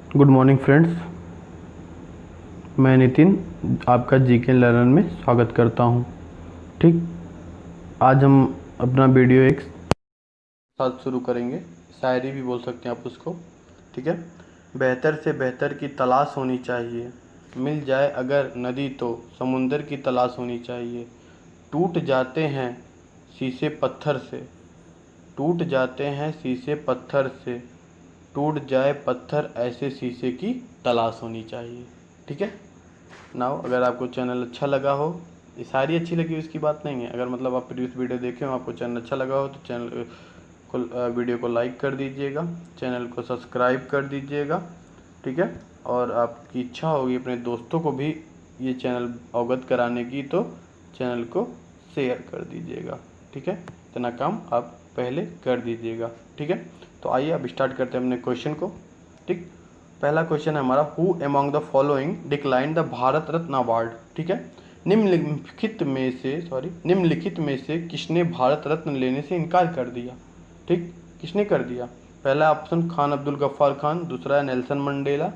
Good morning friends, मैं नितिन आपका GK learner में स्वागत करता हूं। ठीक, आज हम अपना वीडियो एक साथ शुरू करेंगे। शायरी भी बोल सकते हैं आप उसको। ठीक है। बेहतर से बेहतर की तलाश होनी चाहिए, मिल जाए अगर नदी तो समुंदर की तलाश होनी चाहिए। टूट जाते हैं शीशे पत्थर से, टूट जाते हैं शीशे पत्थर से, टूट जाए पत्थर ऐसे शीशे की तलाश होनी चाहिए। ठीक है। नाउ अगर आपको चैनल अच्छा लगा हो, ये सारी अच्छी लगी हो इसकी बात नहीं है, अगर मतलब आप प्रीवियस वीडियो देखे हो, आपको चैनल अच्छा लगा हो तो चैनल को वीडियो को लाइक कर दीजिएगा, चैनल को सब्सक्राइब कर दीजिएगा। ठीक है। और आपकी इच्छा होगी अपने दोस्तों को भी ये चैनल अवगत कराने की तो चैनल को शेयर कर दीजिएगा। ठीक है। इतना काम आप पहले कर दीजिएगा। ठीक है। तो आइए अब स्टार्ट करते हैं अपने क्वेश्चन को। ठीक, पहला क्वेश्चन है हमारा, who among the following decline the Bharat Ratna award. ठीक है। निम्नलिखित में से किसने भारत रत्न लेने से इनकार कर दिया। ठीक, किसने कर दिया। पहला ऑप्शन खान अब्दुल गफ्फार खान, दूसरा है नेल्सन मंडेला,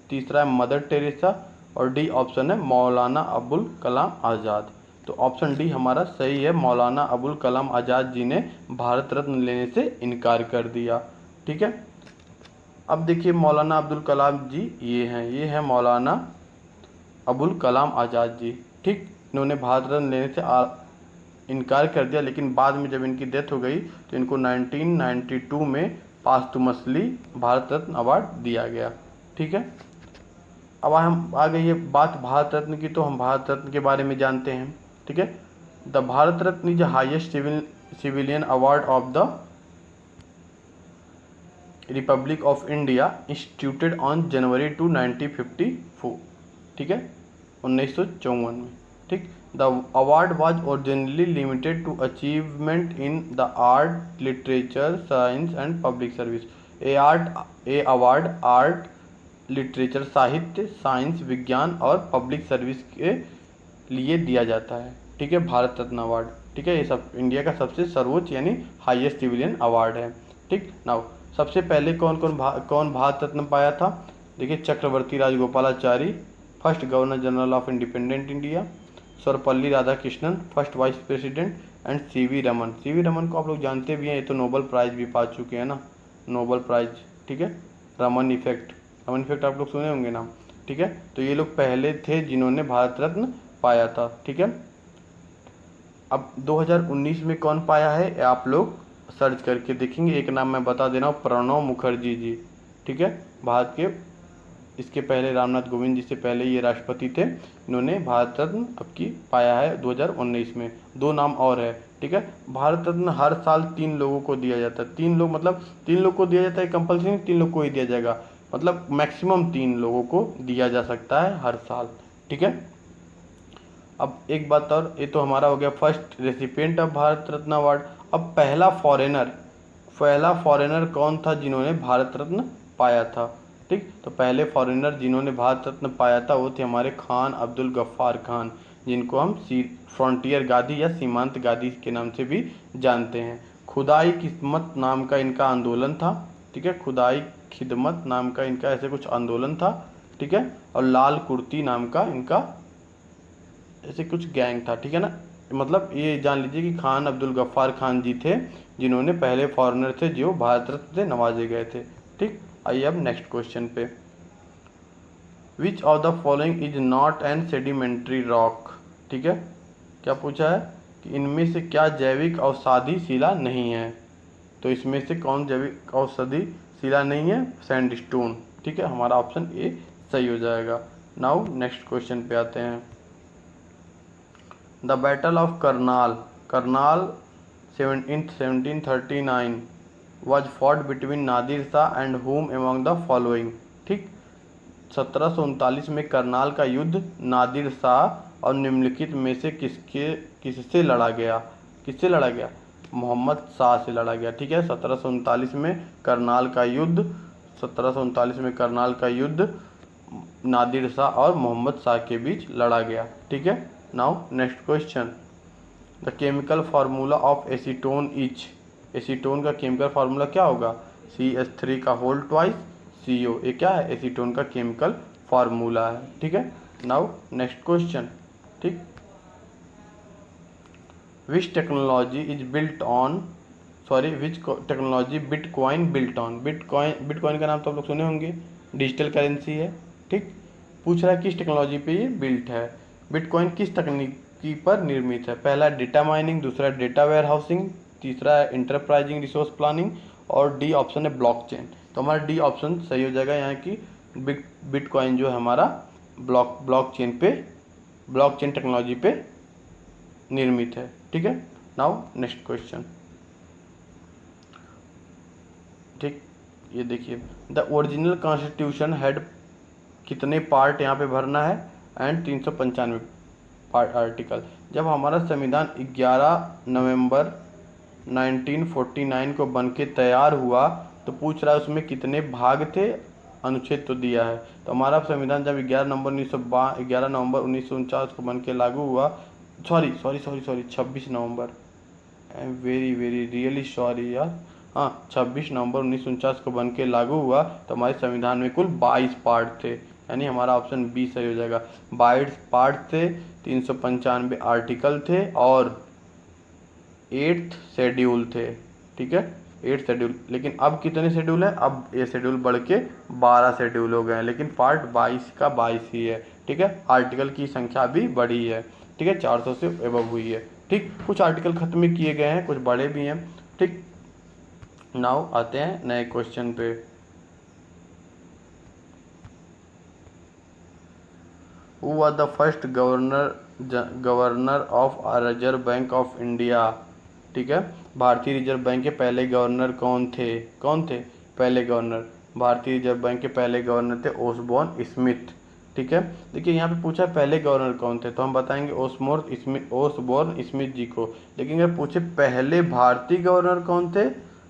तीसरा है मदर टेरेसा और डी ऑप्शन है मौलाना अबुल कलाम आज़ाद। तो ऑप्शन डी हमारा सही है, मौलाना अबुल कलाम आज़ाद जी ने भारत रत्न लेने से इनकार कर दिया। ठीक है। अब देखिए मौलाना अब्दुल कलाम जी ये हैं मौलाना अबुल कलाम आज़ाद जी। ठीक, इन्होंने भारत रत्न लेने से इनकार कर दिया, लेकिन बाद में जब इनकी डेथ हो गई तो इनको 1992 में पास्तुमसली भारत रत्न अवार्ड दिया गया। ठीक है। अब हम आ गई है बात भारत रत्न की, तो हम भारत रत्न के बारे में जानते हैं। ठीक है। The Bharat Ratna is highest civilian award of the Republic of India, instituted on January 2 1954। ठीक है, 1954 में। ठीक, the award was originally limited to achievement in the art, literature, science and public service. A award art, literature, साहित्य, science, विज्ञान और public service के लिए दिया जाता है। ठीक है, भारत रत्न अवार्ड। ठीक है, ये सब इंडिया का सबसे सर्वोच्च यानी हाईएस्ट सिविलियन अवार्ड है। ठीक, नाउ सबसे पहले कौन भारत रत्न पाया था। देखिए, Chakravarti Rajagopalachari, first governor general of independent India, Sarvepalli Radhakrishnan, first vice president and CV Raman. CV Raman को आप लोग जानते भी हैं, ये तो नोबल प्राइज भी पा चुके हैं ना, नोबल प्राइज। ठीक है, रमन इफेक्ट आप लोग सुने होंगे नाम। ठीक है, तो ये लोग पहले थे जिन्होंने भारत रत्न पाया था। ठीक है। अब 2019 में कौन पाया है आप लोग सर्च करके देखेंगे। एक नाम मैं बता दे रहा हूँ, प्रणब मुखर्जी जी। ठीक है, भारत के, इसके पहले रामनाथ कोविंद जी से पहले ये राष्ट्रपति थे, इन्होंने भारत रत्न अब की पाया है 2019 में। दो नाम और है। ठीक है, भारत रत्न हर साल 3 लोगों को दिया जाता है। 3 लोग मतलब 3 लोग को दिया जाता है, कंपल्सरी 3 लोग को ही दिया जाएगा, मतलब मैक्सिमम 3 लोगों को दिया जा सकता है हर साल। ठीक है। अब एक बात और, ये तो हमारा हो गया first recipient of Bharat Ratna award. अब पहला फॉरेनर कौन था जिन्होंने भारत रत्न पाया था। ठीक, तो पहले फॉरेनर जिन्होंने भारत रत्न पाया था वो थे हमारे खान अब्दुल गफ्फार खान, जिनको हम फ्रंटियर गांधी या सीमांत गांधी के नाम से भी जानते हैं। खुदाई खिदमत नाम का इनका आंदोलन था। ठीक है, खुदाई खिदमत नाम का इनका ऐसे कुछ आंदोलन था। ठीक है, और लाल कुर्ती नाम का इनका ऐसे कुछ गैंग था। ठीक है ना, मतलब ये जान लीजिए कि खान अब्दुल गफ्फार खान जी थे जिन्होंने पहले फॉरेनर थे जो भारत रत्न से नवाजे गए थे। ठीक, आइए अब नेक्स्ट क्वेश्चन पे। Which of the following is not an sedimentary rock. ठीक है, क्या पूछा है कि इनमें से क्या जैविक औषधि शिला नहीं है। तो इसमें से कौन जैविक औषधि शिला नहीं है, सैंडस्टोन। ठीक है, हमारा ऑप्शन ए सही हो जाएगा। नाउ नेक्स्ट क्वेश्चन पे आते हैं। The battle of Karnal in 1739 was fought between Nadir Shah and whom among the following। ठीक, 1739 में करनाल का युद्ध नादिर शाह और निम्नलिखित में से किससे लड़ा गया। मोहम्मद शाह से लड़ा गया। ठीक है, 1739 में करनाल का युद्ध 1739 में करनाल का युद्ध नादिर शाह और मोहम्मद शाह के बीच लड़ा गया। ठीक है। Now next question, the chemical formula of acetone is. Acetone का केमिकल फार्मूला क्या होगा। CH3 का होल ट्वाइस, CO, ये क्या है, एसीटोन का केमिकल फार्मूला है। ठीक है, नाउ नेक्स्ट क्वेश्चन। ठीक, which technology is built on, which technology bitcoin built on. Bitcoin का नाम तो आप लोग सुने होंगे, डिजिटल करेंसी है। ठीक, पूछ रहा है किस टेक्नोलॉजी पे ये बिल्ट है, बिटकॉइन किस तकनीकी पर निर्मित है। पहला डेटा माइनिंग, दूसरा डेटा वेयर हाउसिंग, तीसरा है इंटरप्राइजिंग रिसोर्स प्लानिंग, और डी ऑप्शन है ब्लॉकचेन। तो हमारा डी ऑप्शन सही हो जाएगा यहाँ की, बिटकॉइन जो है हमारा ब्लॉकचेन टेक्नोलॉजी पे निर्मित है। ठीक है, नाउ नेक्स्ट क्वेश्चन। ठीक, ये देखिए, द ओरिजिनल कॉन्स्टिट्यूशन हैड कितने पार्ट यहाँ पे भरना है, एंड 395 पार्ट आर्टिकल। जब हमारा संविधान 11 नवंबर 1949 को बन के तैयार हुआ तो पूछ रहा है उसमें कितने भाग थे, अनुच्छेद तो दिया है। तो हमारा संविधान जब 11 नवंबर 1949 को बन के लागू हुआ, sorry 26 November, I am very very really sorry यार, हाँ 26 नवंबर 1949 को बन के लागू हुआ तो हमारे संविधान में कुल 22 पार्ट थे, यानी हमारा ऑप्शन बी सही हो जाएगा। 22 पार्ट थे, 395 आर्टिकल थे, और 8th शेड्यूल थे। ठीक है, 8 शेड्यूल, लेकिन अब कितने शेड्यूल है, अब ये शेड्यूल बढ़ के 12 शेड्यूल हो गए हैं, लेकिन पार्ट 22 का 22 ही है। ठीक है, आर्टिकल की संख्या भी बढ़ी है। ठीक है, 400 से एबव हुई है। ठीक, कुछ आर्टिकल खत्म किए गए हैं, कुछ बड़े भी हैं। ठीक, नाउ आते हैं नए क्वेश्चन पे। Who was the first governor of reserve bank of India. ठीक है, भारतीय रिजर्व बैंक के पहले गवर्नर कौन थे, पहले गवर्नर भारतीय रिजर्व बैंक के पहले गवर्नर थे ओसबोर्न स्मिथ। ठीक है, देखिए यहाँ पे पूछा पहले गवर्नर कौन थे, तो हम बताएंगे ओसबोर्न स्मिथ जी को। लेकिन अगर पूछे पहले भारतीय गवर्नर कौन थे,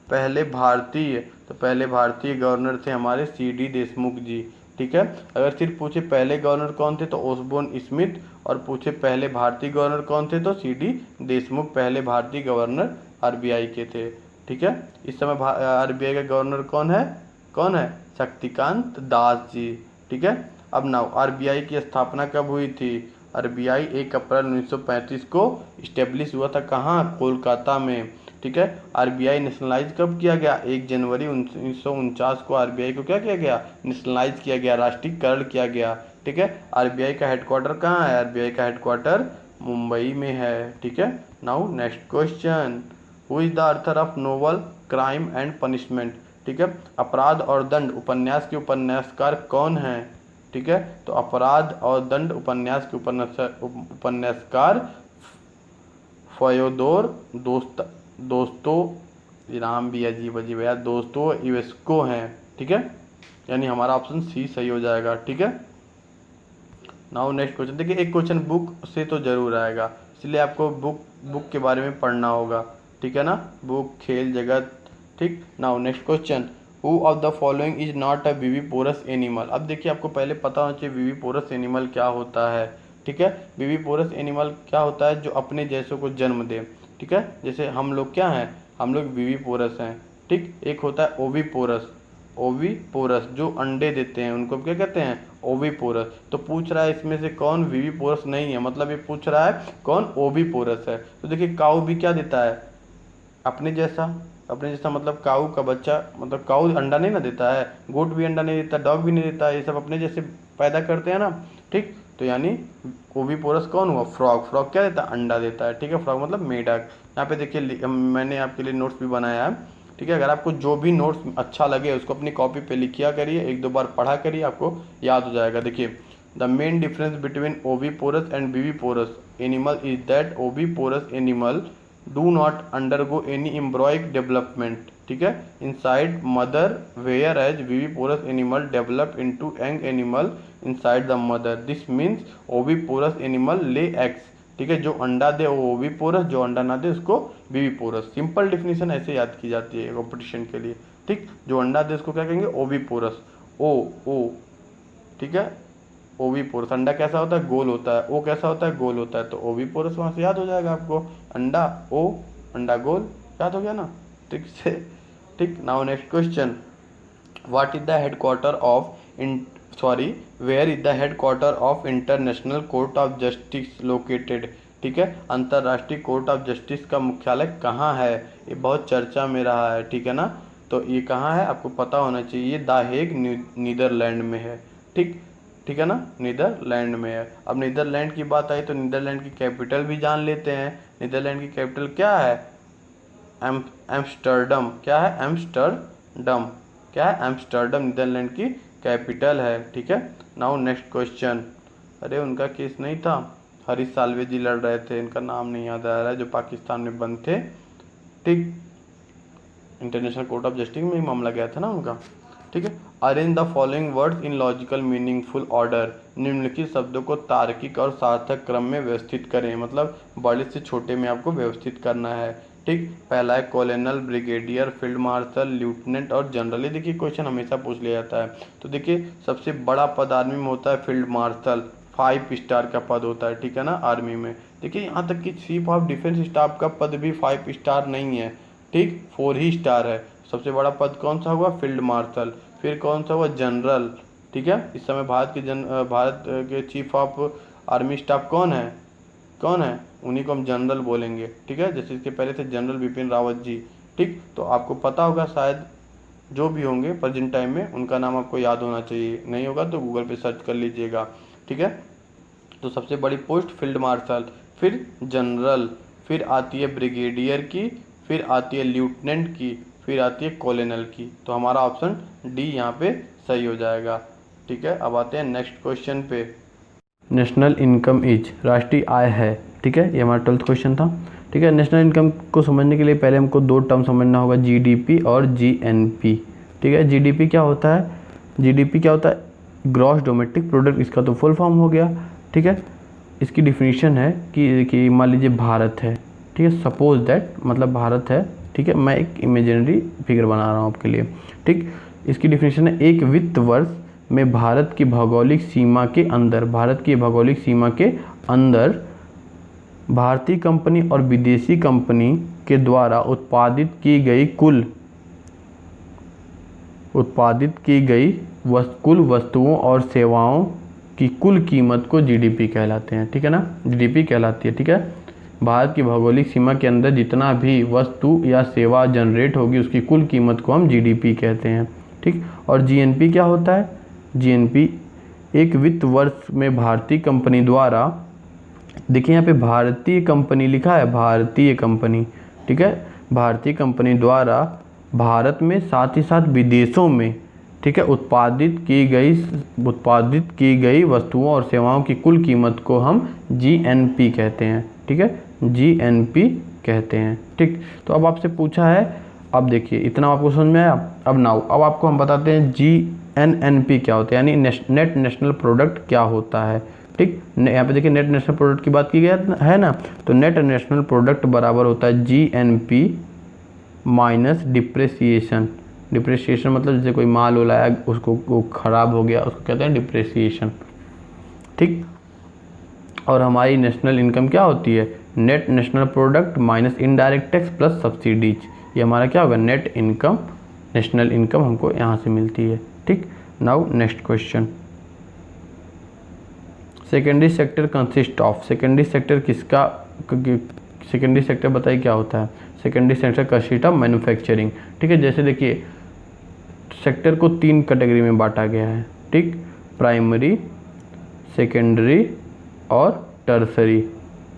पहले भारतीय, तो पहले भारतीय गवर्नर थे हमारे CD देशमुख जी। ठीक है, अगर सिर्फ पूछे पहले गवर्नर कौन थे तो ओसबोर्न स्मिथ, और पूछे पहले भारतीय गवर्नर कौन थे तो CD देशमुख पहले भारतीय गवर्नर RBI के थे। ठीक है, इस समय RBI का गवर्नर कौन है, शक्तिकांत दास जी। ठीक है, अब नाउ RBI की स्थापना कब हुई थी, RBI 1 अप्रैल 1935 को इस्टेब्लिश हुआ था, कहाँ, कोलकाता में। ठीक है, RBI नेशनलाइज कब किया गया, 1 जनवरी 1949 को RBI को क्या किया गया, नेशनलाइज किया गया, राष्ट्रीयकरण किया गया। ठीक है, RBI का हेडक्वार्टर कहाँ है, RBI का हेडक्वार्टर मुंबई में है। ठीक है, now next question. Who is the author of novel crime and punishment. ठीक है, अपराध और दंड उपन्यास के उपन्यासकार कौन है। ठीक है, तो अपराध और दंड उपन्यास के उपन्यासकार फ्योदोर दोस्तों, नाम भी अजीब अजीब है, दोस्तों इवेस्को हैं। ठीक है, यानी हमारा ऑप्शन सी सही हो जाएगा। ठीक है, नाउ नेक्स्ट क्वेश्चन। देखिए एक क्वेश्चन बुक से तो जरूर आएगा, इसलिए आपको बुक के बारे में पढ़ना होगा। ठीक है ना, बुक, खेल जगत। ठीक, now next question. Who of the following is not a viviparous animal. अब देखिए आपको पहले पता होना चाहिए विविपोरस एनिमल क्या होता है। ठीक है, विविपोरस एनिमल क्या होता है, जो अपने जैसों को जन्म दे। ठीक है, जैसे हम लोग क्या हैं, हम लोग विविपोरस हैं। ठीक, एक होता है ओविपोरस जो अंडे देते हैं, उनको क्या कहते हैं, ओविपोरस। तो पूछ रहा है इसमें से कौन विविपोरस नहीं है, मतलब ये पूछ रहा है कौन ओविपोरस है। तो देखिए काऊ भी क्या देता है, अपने जैसा मतलब काऊ का बच्चा, मतलब काऊ अंडा नहीं ना देता है, गोट भी अंडा नहीं देता, डॉग भी नहीं देता, ये सब अपने जैसे पैदा करते हैं ना। ठीक, तो यानी ओविपोरस कौन हुआ, फ्रॉग क्या देता है, अंडा देता है। ठीक है, फ्रॉग मतलब मेढक। यहाँ पे देखिए मैंने आपके लिए नोट्स भी बनाया है। ठीक है, अगर आपको जो भी नोट्स अच्छा लगे उसको अपनी कॉपी पे लिखिया करिए, 1-2 बार पढ़ा करिए, आपको याद हो जाएगा। देखिए the main difference between oviparous and viviparous animal is that oviparous animal do not undergo any embryonic development. ठीक है, inside mother, whereas viviparous animal develop into young animal inside the mother. This means oviparous animal lay eggs. ठीक है, जो अंडा दे वो oviparous, जो अंडा ना दे उसको विविपोरस। सिंपल डिफिनीशन ऐसे याद की जाती है कॉम्पिटिशन के लिए। ठीक, जो अंडा दे उसको क्या कहेंगे, ओविपोरस, ओ। ठीक है, ओविपोरस। अंडा कैसा होता है, गोल होता है, ओ कैसा होता है, गोल होता है, तो ओविपोरस वहाँ से याद हो जाएगा आपको, अंडा ओ, अंडा गोल, याद हो गया ना। ठीक से। ठीक, now next question. What is the headquarter of where is the headquarter of International Court of Justice located. ठीक है, अंतर्राष्ट्रीय कोर्ट ऑफ जस्टिस का मुख्यालय कहाँ है, ये बहुत चर्चा में रहा है। ठीक है ना, तो ये कहाँ है आपको पता होना चाहिए, द हेग नीदरलैंड में है। ठीक है ना, नीदरलैंड में है। अब नीदरलैंड की बात आई तो नीदरलैंड की कैपिटल भी जान लेते हैं। नीदरलैंड की कैपिटल क्या है, एम्स्टर्डम। क्या है, एम्स्टर्डम। क्या है, एम्स्टर्डम नीदरलैंड की कैपिटल है। ठीक है, नाउ नेक्स्ट क्वेश्चन। अरे उनका केस नहीं था, हरीश साल्वे जी लड़ रहे थे, इनका नाम नहीं याद आ रहा है, जो पाकिस्तान में बंद थे। ठीक, इंटरनेशनल कोर्ट ऑफ जस्टिस में ही मामला गया था ना उनका। ठीक है, arrange the following words in logical meaningful order. निम्नलिखित शब्दों को तार्किक और सार्थक क्रम में व्यवस्थित करें, मतलब बड़े से छोटे में आपको व्यवस्थित करना है। ठीक, पहला है कॉलोनल, ब्रिगेडियर, फील्ड मार्शल, लेफ्टिनेंट और जनरल। ये देखिए क्वेश्चन हमेशा पूछ लिया जाता है। तो देखिए सबसे बड़ा पद आर्मी में होता है फील्ड मार्शल, 5 स्टार का पद होता है। ठीक है ना, आर्मी में। देखिए यहाँ तक कि चीफ ऑफ डिफेंस स्टाफ का पद भी 5 स्टार नहीं है, ठीक, 4 ही स्टार है। सबसे बड़ा पद कौन सा हुआ, फील्ड मार्शल। फिर कौन सा हुआ, जनरल। ठीक है, इस समय भारत के चीफ ऑफ आर्मी स्टाफ कौन है, उन्हीं को हम जनरल बोलेंगे। ठीक है, जैसे इसके पहले थे जनरल बिपिन रावत जी। ठीक, तो आपको पता होगा शायद, जो भी होंगे प्रेजेंट टाइम में उनका नाम आपको याद होना चाहिए, नहीं होगा तो गूगल पे सर्च कर लीजिएगा। ठीक है, तो सबसे बड़ी पोस्ट फील्ड मार्शल, फिर जनरल, फिर आती है ब्रिगेडियर की, फिर आती है लेफ्टिनेंट की, फिर आती है कॉलोनल की। तो हमारा ऑप्शन डी यहाँ पे सही हो जाएगा। ठीक है, अब आते हैं नेक्स्ट क्वेश्चन पे। नेशनल इनकम इज, राष्ट्रीय आय है। ठीक है, ये हमारा 12th क्वेश्चन था। ठीक है, नेशनल इनकम को समझने के लिए पहले हमको 2 टर्म समझना होगा, जीडीपी और जीएनपी। ठीक है, जीडीपी क्या होता है, जीडीपी क्या होता है, ग्रॉस डोमेस्टिक प्रोडक्ट, इसका तो फुल फॉर्म हो गया। ठीक है, इसकी डिफिनीशन है कि मान लीजिए भारत है, ठीक है, सपोज दैट, मतलब भारत है। ठीक है, मैं एक इमेजिनरी फिगर बना रहा हूँ आपके लिए। ठीक, इसकी डिफिनीशन है, एक वित्त वर्ष में भारत की भौगोलिक सीमा के अंदर, भारतीय कंपनी और विदेशी कंपनी के द्वारा उत्पादित की गई कुल वस्तुओं और सेवाओं की कुल कीमत को जीडीपी कहलाते हैं। ठीक है ना, जीडीपी कहलाती है। ठीक है, भारत की भौगोलिक सीमा के अंदर जितना भी वस्तु या सेवा जनरेट होगी उसकी कुल कीमत को हम जीडीपी कहते हैं। ठीक, और जीएनपी क्या होता है, जीएनपी एक वित्त वर्ष में भारतीय कंपनी द्वारा, देखिए यहाँ पे भारतीय कंपनी लिखा है, भारतीय कंपनी। ठीक है, भारतीय कंपनी द्वारा भारत में साथ ही साथ विदेशों में, ठीक है, उत्पादित की गई वस्तुओं और सेवाओं की कुल कीमत को हम जीएनपी कहते हैं। ठीक है, जीएनपी कहते हैं। ठीक, तो अब आपसे पूछा है, अब देखिए इतना आपको समझ में आया। अब आपको हम बताते हैं जीएनएनपी क्या होता है, यानी नेट नेशनल प्रोडक्ट क्या होता है। ठीक, यहाँ पे देखिए नेट नेशनल प्रोडक्ट की बात की गई है ना, तो नेट नेशनल प्रोडक्ट बराबर होता है जीएनपी माइनस डिप्रेसिएशन। डिप्रेसिएशन मतलब जैसे कोई माल उलाया, उसको वो खराब हो गया, उसको कहते हैं डिप्रेसिएशन। ठीक, और हमारी नेशनल इनकम क्या होती है, net national product minus indirect tax plus subsidies. ये हमारा क्या होगा, नेट इनकम, नेशनल इनकम हमको यहाँ से मिलती है। ठीक, now next question. Secondary sector consist of, secondary sector किसका, सेकेंडरी सेक्टर बताइए क्या होता है। Secondary sector consist of manufacturing. ठीक है, जैसे देखिए सेक्टर को 3 कैटेगरी में बांटा गया है। ठीक, प्राइमरी, सेकेंडरी और टर्सरी।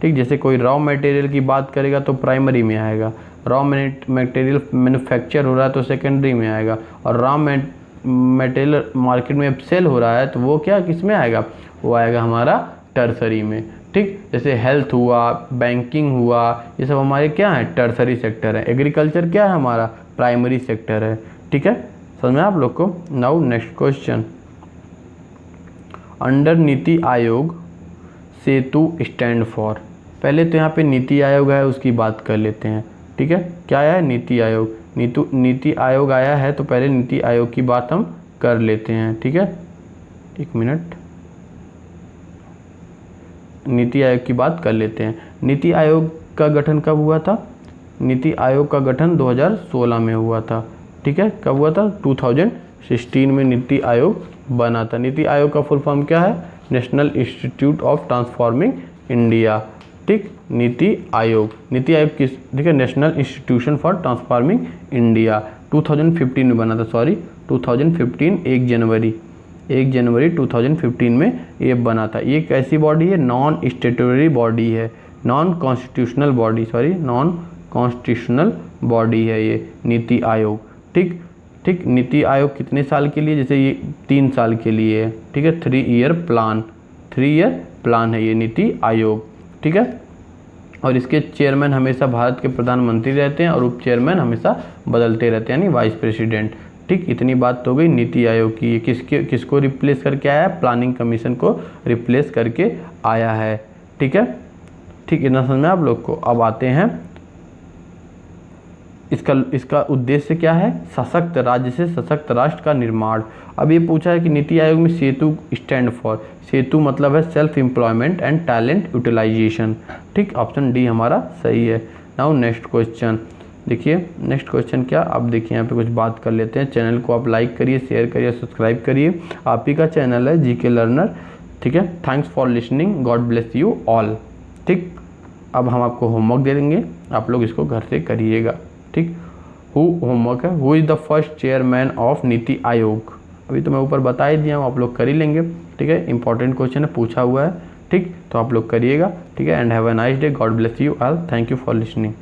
ठीक, जैसे कोई रॉ मटेरियल की बात करेगा तो प्राइमरी में आएगा, रॉ मटेरियल मैन्युफैक्चर हो रहा है तो सेकेंडरी में आएगा, और रॉ मटेरियल मार्केट में सेल हो रहा है तो वो क्या किस में आएगा, वो आएगा हमारा टर्सरी में। ठीक, जैसे हेल्थ हुआ, बैंकिंग हुआ, ये सब हमारे क्या है, टर्सरी सेक्टर है। एग्रीकल्चर क्या है हमारा, प्राइमरी सेक्टर है। ठीक है, समझ में आप लोग को। Now next question, under NITI Aayog Setu stand for. पहले तो यहाँ पे नीति आयोग है, उसकी बात कर लेते हैं। ठीक है, क्या आया है, नीति आयोग। नीति आयोग आया है तो पहले नीति आयोग की बात हम कर लेते हैं। ठीक है, एक मिनट, नीति आयोग की बात कर लेते हैं। नीति आयोग का गठन कब हुआ था, नीति आयोग का गठन 2016 में हुआ था। ठीक है, कब हुआ था, 16 में नीति आयोग बना था। नीति आयोग का फुल फॉर्म क्या है? National institute of transforming India. ठीक, नीति आयोग किस, ठीक है, national institution for transforming India 2015 में बना था, सॉरी 2015 1 जनवरी 2015 में ये बना था। ये कैसी बॉडी है? नॉन स्टेटूटरी बॉडी है, नॉन कॉन्स्टिट्यूशनल बॉडी है ये नीति आयोग। ठीक, नीति आयोग कितने साल के लिए? जैसे ये 3 साल के लिए है, ठीक है, 3 ईयर प्लान है ये नीति आयोग। ठीक है, और इसके चेयरमैन हमेशा भारत के प्रधानमंत्री रहते हैं और उप चेयरमैन हमेशा बदलते रहते हैं, यानी वाइस प्रेसिडेंट। ठीक, इतनी बात तो गई नीति आयोग की। ये किसको रिप्लेस करके आया है? प्लानिंग कमीशन को रिप्लेस करके आया है। ठीक है, ठीक, इतना समझ में आप लोग को। अब आते हैं इसका उद्देश्य क्या है? सशक्त राज्य से सशक्त राष्ट्र का निर्माण। अब ये पूछा है कि नीति आयोग में सेतु स्टैंड फॉर, सेतु मतलब है self employment and talent utilisation. ठीक, ऑप्शन डी हमारा सही है। नाउ नेक्स्ट क्वेश्चन देखिए, नेक्स्ट क्वेश्चन क्या, अब देखिए यहाँ पे कुछ बात कर लेते हैं। चैनल को आप लाइक करिए, शेयर करिए, सब्सक्राइब करिए। आप ही का चैनल है जीके लर्नर। ठीक है, thanks for listening, God bless you all. ठीक, अब हम आपको होमवर्क दे देंगे, आप लोग इसको घर से करिएगा। ठीक, होमवर्क है, who is the first chairman of NITI Aayog? अभी तो मैं ऊपर बता ही दिया हूँ, आप लोग कर ही लेंगे। ठीक है, इंपॉर्टेंट क्वेश्चन है, पूछा हुआ है। ठीक, तो आप लोग करिएगा। ठीक है, and have a nice day, God bless you all, thank you for listening.